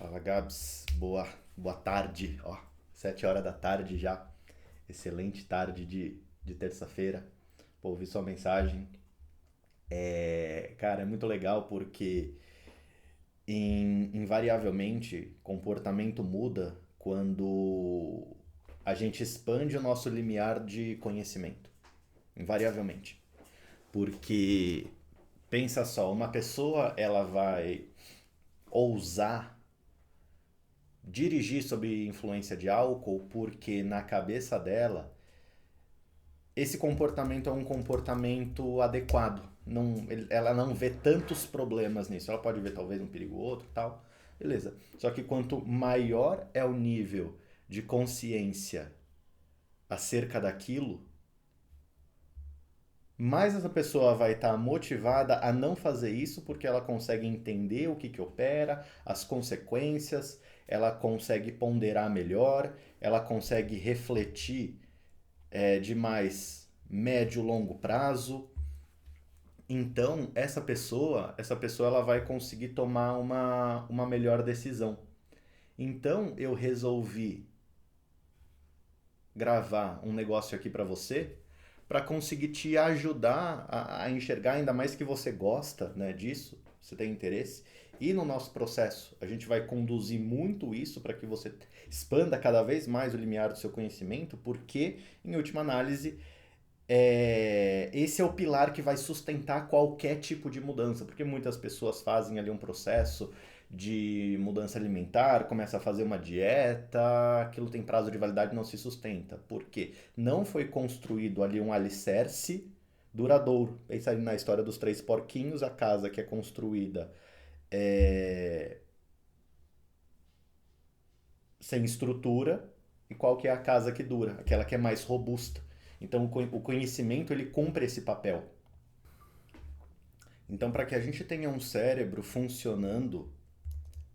Fala, Gabs. Boa tarde. Ó, 7 horas da tarde já. Excelente tarde de terça-feira. Pô, ouvi sua mensagem. Cara, é muito legal porque invariavelmente comportamento muda quando a gente expande o nosso limiar de conhecimento. Invariavelmente. Porque pensa só, uma pessoa ela vai ousar dirigir sob influência de álcool porque na cabeça dela esse comportamento é um comportamento adequado. Não, ela não vê tantos problemas nisso. Ela pode ver talvez um perigo ou outro, tal. Beleza. Só que quanto maior é o nível de consciência acerca daquilo, mais essa pessoa vai estar motivada a não fazer isso porque ela consegue entender o que opera, as consequências, ela consegue ponderar melhor, ela consegue refletir de mais médio e longo prazo. Então, essa pessoa ela vai conseguir tomar uma melhor decisão. Então, eu resolvi gravar um negócio aqui para você para conseguir te ajudar a enxergar, ainda mais que você gosta, né, disso, você tem interesse. E no nosso processo, a gente vai conduzir muito isso para que você expanda cada vez mais o limiar do seu conhecimento, porque, em última análise, esse é o pilar que vai sustentar qualquer tipo de mudança, porque muitas pessoas fazem ali um processo de mudança alimentar, começa a fazer uma dieta, aquilo tem prazo de validade e não se sustenta. Por quê? Não foi construído ali um alicerce duradouro. Pensa ali na história dos três porquinhos, a casa que é construída é, sem estrutura, e qual que é a casa que dura? Aquela que é mais robusta. Então o conhecimento ele cumpre esse papel. Então para que a gente tenha um cérebro funcionando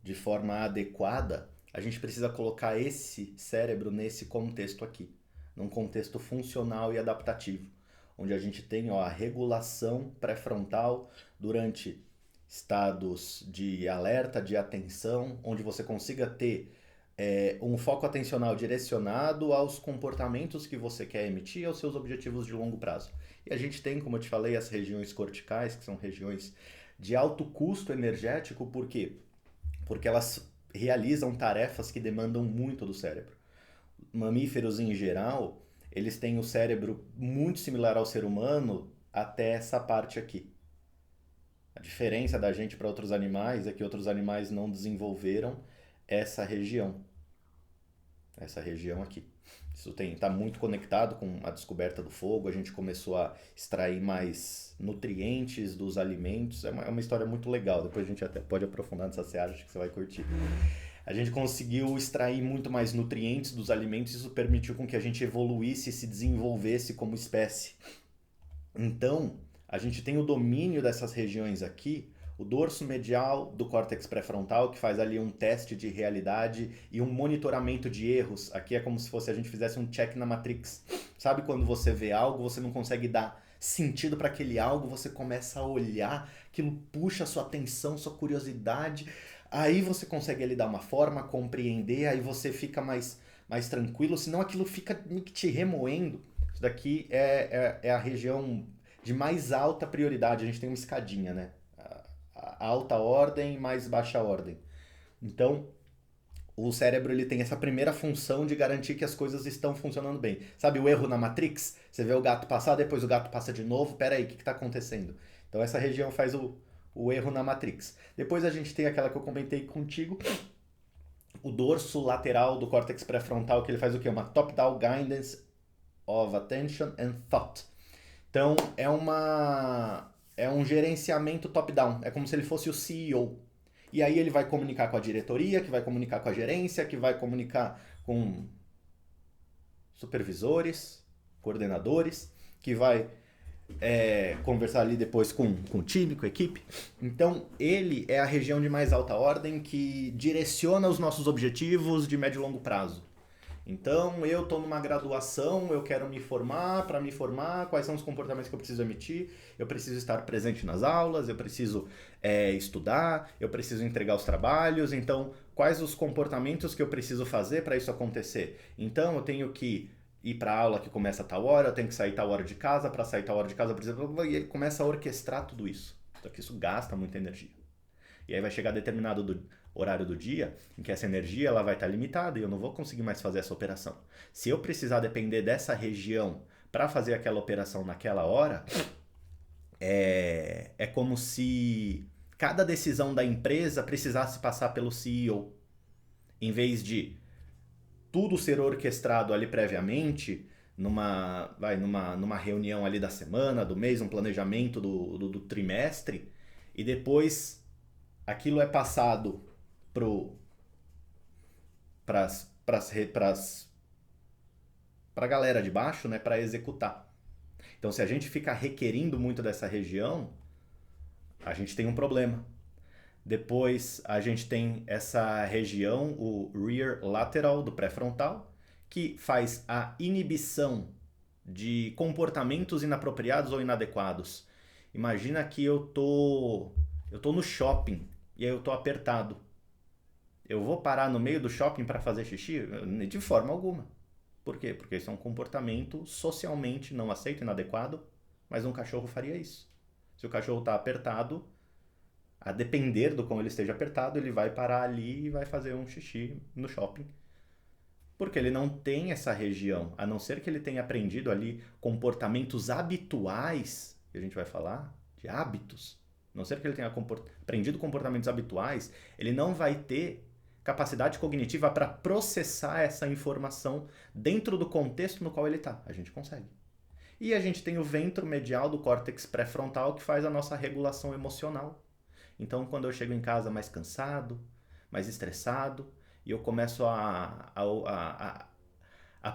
de forma adequada, a gente precisa colocar esse cérebro nesse contexto aqui, num contexto funcional e adaptativo, onde a gente tem a regulação pré-frontal durante estados de alerta, de atenção, onde você consiga ter um foco atencional direcionado aos comportamentos que você quer emitir e aos seus objetivos de longo prazo. E a gente tem, como eu te falei, as regiões corticais, que são regiões de alto custo energético, por quê? Porque elas realizam tarefas que demandam muito do cérebro. Mamíferos em geral, eles têm o cérebro muito similar ao ser humano até essa parte aqui. A diferença da gente para outros animais é que outros animais não desenvolveram essa região, essa região aqui. Isso está muito conectado com a descoberta do fogo, a gente começou a extrair mais nutrientes dos alimentos, é uma história muito legal, depois a gente até pode aprofundar nessa seara, acho que você vai curtir. A gente conseguiu extrair muito mais nutrientes dos alimentos, isso permitiu com que a gente evoluísse e se desenvolvesse como espécie. Então, a gente tem o domínio dessas regiões aqui, o dorso medial do córtex pré-frontal, que faz ali um teste de realidade e um monitoramento de erros. Aqui é como se fosse a gente fizesse um check na Matrix. Sabe quando você vê algo, você não consegue dar sentido para aquele algo, você começa a olhar, aquilo puxa a sua atenção, sua curiosidade, aí você consegue ali dar uma forma, compreender, aí você fica mais tranquilo, senão aquilo fica te remoendo. Isso daqui é a região de mais alta prioridade, a gente tem uma escadinha, né? A alta ordem mais baixa ordem. Então, o cérebro ele tem essa primeira função de garantir que as coisas estão funcionando bem. Sabe o erro na Matrix? Você vê o gato passar, depois o gato passa de novo. Pera aí, o que está acontecendo? Então essa região faz o erro na Matrix. Depois a gente tem aquela que eu comentei contigo, o dorso lateral do córtex pré-frontal, que ele faz o quê? Uma top-down guidance of attention and thought. Então é um gerenciamento top-down. É como se ele fosse o CEO. E aí ele vai comunicar com a diretoria, que vai comunicar com a gerência, que vai comunicar com supervisores, coordenadores, que vai conversar ali depois com o time, com a equipe. Então ele é a região de mais alta ordem que direciona os nossos objetivos de médio e longo prazo. Então, eu estou numa graduação, eu quero me formar, para me formar, quais são os comportamentos que eu preciso emitir? Eu preciso estar presente nas aulas, eu preciso estudar, eu preciso entregar os trabalhos, então, quais os comportamentos que eu preciso fazer para isso acontecer? Então, eu tenho que ir para a aula que começa a tal hora, eu tenho que sair tal hora de casa, para sair tal hora de casa, por exemplo, e ele começa a orquestrar tudo isso. Só que isso gasta muita energia. E aí vai chegar determinado horário do dia em que essa energia ela vai estar limitada e eu não vou conseguir mais fazer essa operação. Se eu precisar depender dessa região para fazer aquela operação naquela hora, é como se cada decisão da empresa precisasse passar pelo CEO. Em vez de tudo ser orquestrado ali previamente, numa reunião ali da semana, do mês, um planejamento do trimestre, e depois aquilo é passado para a galera de baixo, né, para executar. Então, se a gente fica requerindo muito dessa região, a gente tem um problema. Depois, a gente tem essa região, o rear lateral do pré-frontal, que faz a inibição de comportamentos inapropriados ou inadequados. Imagina que eu tô no shopping e aí eu tô apertado. Eu vou parar no meio do shopping para fazer xixi? De forma alguma. Por quê? Porque isso é um comportamento socialmente não aceito, inadequado, mas um cachorro faria isso. Se o cachorro está apertado, a depender do como ele esteja apertado, ele vai parar ali e vai fazer um xixi no shopping. Porque ele não tem essa região, a não ser que ele tenha aprendido ali comportamentos habituais, que a gente vai falar de hábitos, a não ser que ele tenha aprendido comportamentos habituais, ele não vai ter capacidade cognitiva para processar essa informação dentro do contexto no qual ele está. A gente consegue. E a gente tem o ventro medial do córtex pré-frontal que faz a nossa regulação emocional. Então, quando eu chego em casa mais cansado, mais estressado, e eu começo a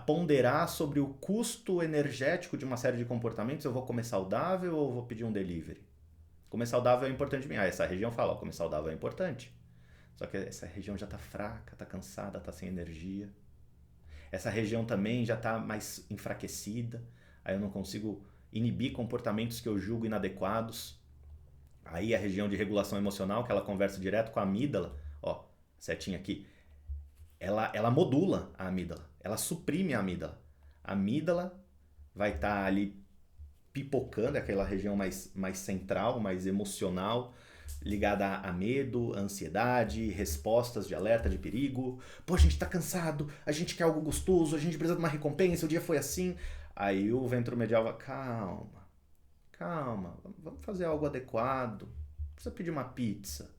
ponderar sobre o custo energético de uma série de comportamentos, eu vou comer saudável ou vou pedir um delivery? Comer saudável é importante. Essa região fala, ó, comer saudável é importante. Só que essa região já está fraca, está cansada, está sem energia. Essa região também já está mais enfraquecida. Aí eu não consigo inibir comportamentos que eu julgo inadequados. Aí a região de regulação emocional, que ela conversa direto com a amígdala, ó, setinha aqui, ela modula a amígdala, ela suprime a amígdala. A amígdala vai estar ali pipocando, aquela região mais central, mais emocional, ligada a medo, ansiedade, respostas de alerta de perigo. Pô, a gente tá cansado, a gente quer algo gostoso, a gente precisa de uma recompensa, o dia foi assim. Aí o ventro medial vai, calma, calma, vamos fazer algo adequado. Não precisa pedir uma pizza.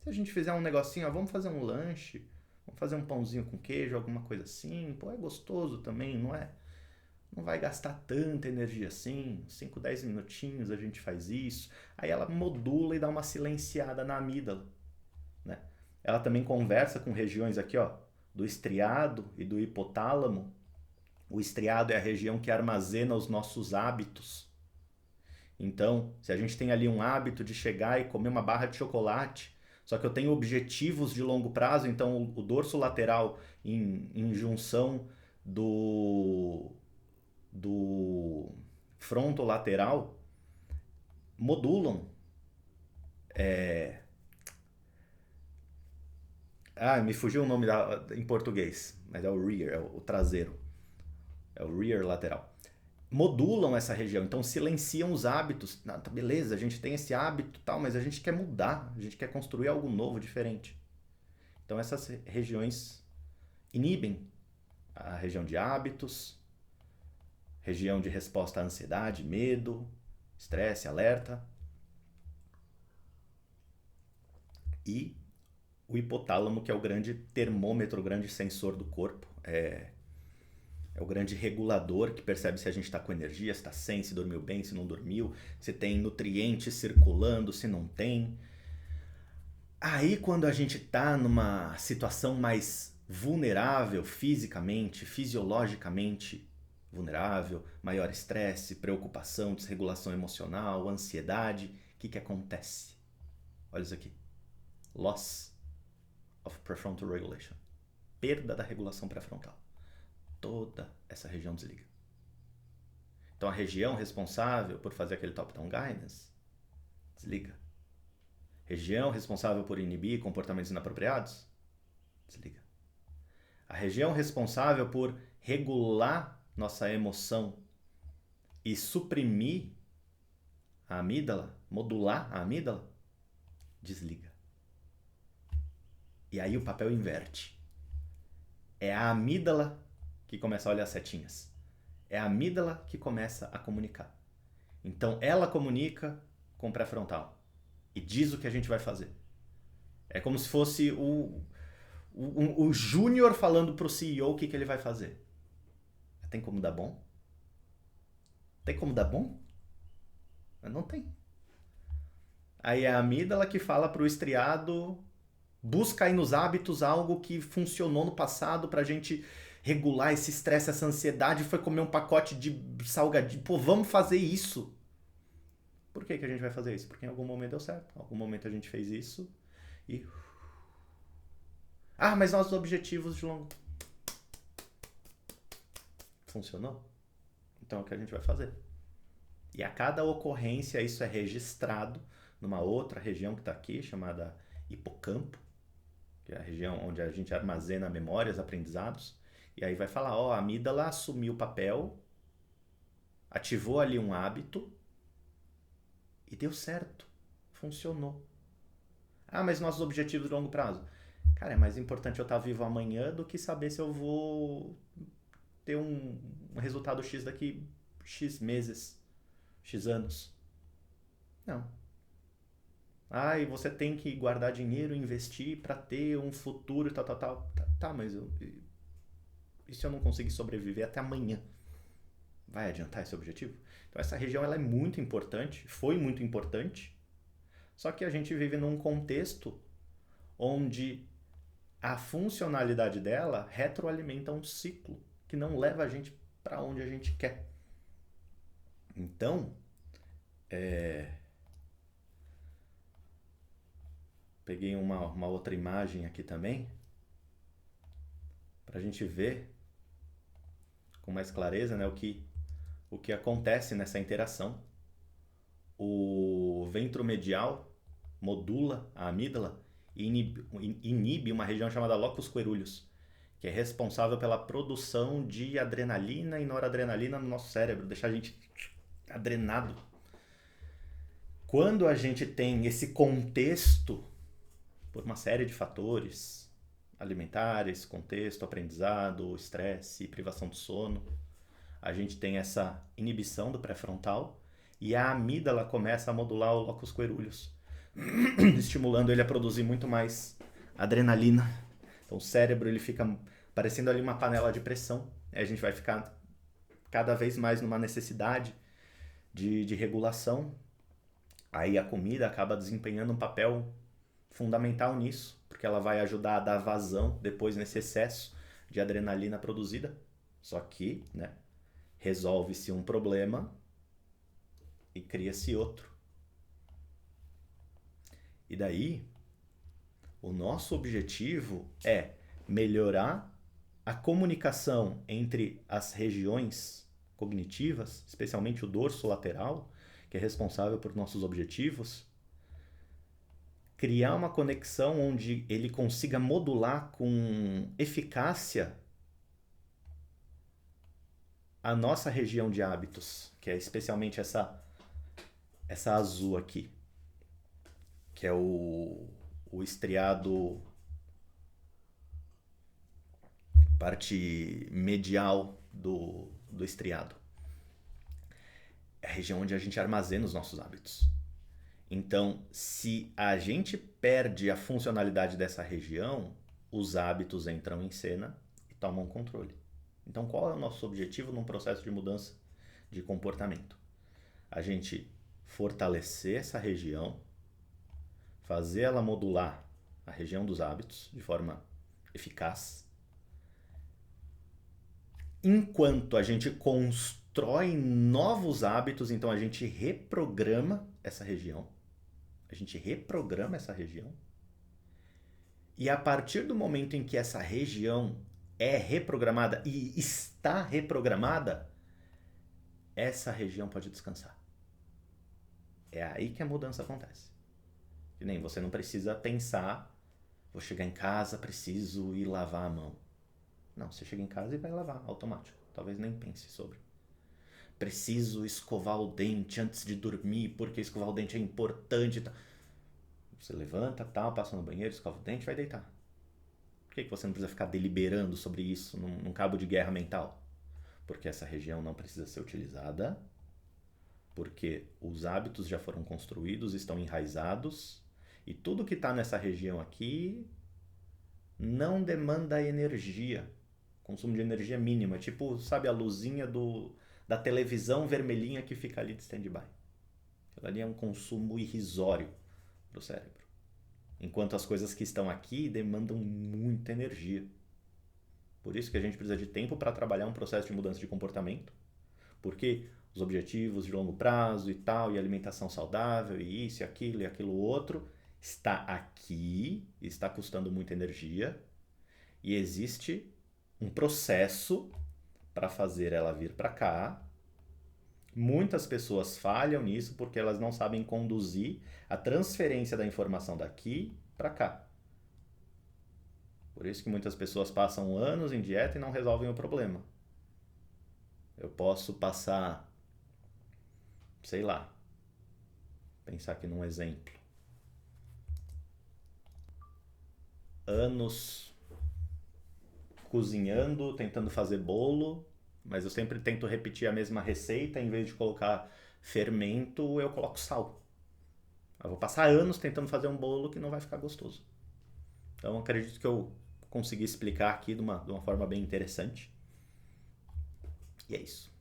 Se a gente fizer um negocinho, ó, vamos fazer um lanche, vamos fazer um pãozinho com queijo, alguma coisa assim. Pô, é gostoso também, não é? Não vai gastar tanta energia assim, 5, 10 minutinhos a gente faz isso. Aí ela modula e dá uma silenciada na amígdala, né? Ela também conversa com regiões aqui, ó, do estriado e do hipotálamo. O estriado é a região que armazena os nossos hábitos. Então, se a gente tem ali um hábito de chegar e comer uma barra de chocolate, só que eu tenho objetivos de longo prazo, então o dorso lateral em junção do frontolateral modulam. Me fugiu o nome em português, mas é o rear, é o traseiro. É o rear lateral. Modulam essa região, então silenciam os hábitos. Tá, beleza, a gente tem esse hábito tal, mas a gente quer mudar, a gente quer construir algo novo, diferente. Então essas regiões inibem a região de hábitos, região de resposta à ansiedade, medo, estresse, alerta. E o hipotálamo, que é o grande termômetro, o grande sensor do corpo. É o grande regulador que percebe se a gente está com energia, se está sem, se dormiu bem, se não dormiu, se tem nutrientes circulando, se não tem. Aí quando a gente está numa situação mais vulnerável fisicamente, fisiologicamente vulnerável, maior estresse, preocupação, desregulação emocional, ansiedade, o que acontece? Olha isso aqui. Loss of prefrontal regulation. Perda da regulação pré-frontal. toda essa região desliga. Então a região responsável por fazer aquele top-down guidance, desliga. Região responsável por inibir comportamentos inapropriados, desliga. A região responsável por regular nossa emoção e suprimir a amígdala, modular a amígdala, desliga. E aí o papel inverte. É a amígdala que começa a olhar as setinhas. É a amígdala que começa a comunicar. Então ela comunica com o pré-frontal e diz o que a gente vai fazer. É como se fosse o júnior falando para o CEO o que ele vai fazer. Tem como dar bom? Tem como dar bom? Não tem. Aí é a amígdala que fala para o estriado: busca aí nos hábitos algo que funcionou no passado pra gente regular esse estresse, essa ansiedade. Foi comer um pacote de salgadinho. Pô, vamos fazer isso. Por que a gente vai fazer isso? Porque em algum momento deu certo. Em algum momento a gente fez isso e... mas nossos objetivos de longo... Funcionou? Então é o que a gente vai fazer. E a cada ocorrência isso é registrado numa outra região que está aqui, chamada hipocampo, que é a região onde a gente armazena memórias, aprendizados. E aí vai falar, a amígdala assumiu o papel, ativou ali um hábito e deu certo, funcionou. Mas nossos objetivos de longo prazo. Cara, é mais importante eu estar vivo amanhã do que saber se eu vou ter um resultado X daqui X meses, X anos. Não. E você tem que guardar dinheiro, investir para ter um futuro e tal. Tá, mas e se eu não conseguir sobreviver até amanhã? Vai adiantar esse objetivo? Então essa região ela é muito importante, foi muito importante, só que a gente vive num contexto onde a funcionalidade dela retroalimenta um ciclo que não leva a gente para onde a gente quer. Então, peguei uma outra imagem aqui também, para a gente ver com mais clareza, né, o que acontece nessa interação. O ventromedial modula a amígdala e inibe uma região chamada locus coeruleus, que é responsável pela produção de adrenalina e noradrenalina no nosso cérebro, deixar a gente adrenado. Quando a gente tem esse contexto, por uma série de fatores alimentares, contexto, aprendizado, estresse, privação do sono, a gente tem essa inibição do pré-frontal e a amígdala começa a modular o locus coeruleus, estimulando ele a produzir muito mais adrenalina. Então o cérebro ele fica parecendo ali uma panela de pressão. A gente vai ficar cada vez mais numa necessidade de regulação. Aí a comida acaba desempenhando um papel fundamental nisso, porque ela vai ajudar a dar vazão depois nesse excesso de adrenalina produzida. Só que, né, resolve-se um problema e cria-se outro. E daí, o nosso objetivo é melhorar a comunicação entre as regiões cognitivas, especialmente o dorso lateral, que é responsável por nossos objetivos, criar uma conexão onde ele consiga modular com eficácia a nossa região de hábitos, que é especialmente essa azul aqui, que é o estriado, parte medial do estriado. É a região onde a gente armazena os nossos hábitos. Então, se a gente perde a funcionalidade dessa região, os hábitos entram em cena e tomam controle. Então, qual é o nosso objetivo num processo de mudança de comportamento? A gente fortalecer essa região, fazer ela modular a região dos hábitos de forma eficaz, enquanto a gente constrói novos hábitos, então a gente reprograma essa região. E a partir do momento em que essa região é reprogramada e está reprogramada, essa região pode descansar. É aí que a mudança acontece. Que nem você não precisa pensar, vou chegar em casa, preciso ir lavar a mão. Não, você chega em casa e vai lavar, automático. Talvez nem pense sobre. Preciso escovar o dente antes de dormir, porque escovar o dente é importante. Você levanta, tal, passa no banheiro, escova o dente, vai deitar. Por que você não precisa ficar deliberando sobre isso num cabo de guerra mental? Porque essa região não precisa ser utilizada, porque os hábitos já foram construídos, estão enraizados, e tudo que está nessa região aqui não demanda energia, consumo de energia mínima, tipo, sabe a luzinha da televisão vermelhinha que fica ali de stand-by. Aquilo ali é um consumo irrisório para o cérebro. Enquanto as coisas que estão aqui demandam muita energia. Por isso que a gente precisa de tempo para trabalhar um processo de mudança de comportamento, porque os objetivos de longo prazo e tal, e alimentação saudável, e isso, e aquilo outro, está aqui, está custando muita energia, e existe um processo para fazer ela vir para cá. Muitas pessoas falham nisso porque elas não sabem conduzir a transferência da informação daqui para cá. Por isso que muitas pessoas passam anos em dieta e não resolvem o problema. Eu posso passar, sei lá, pensar aqui num exemplo, anos cozinhando, tentando fazer bolo, mas eu sempre tento repetir a mesma receita, em vez de colocar fermento, eu coloco sal. Eu vou passar anos tentando fazer um bolo que não vai ficar gostoso. Então acredito que eu consegui explicar aqui de uma forma bem interessante. E é isso.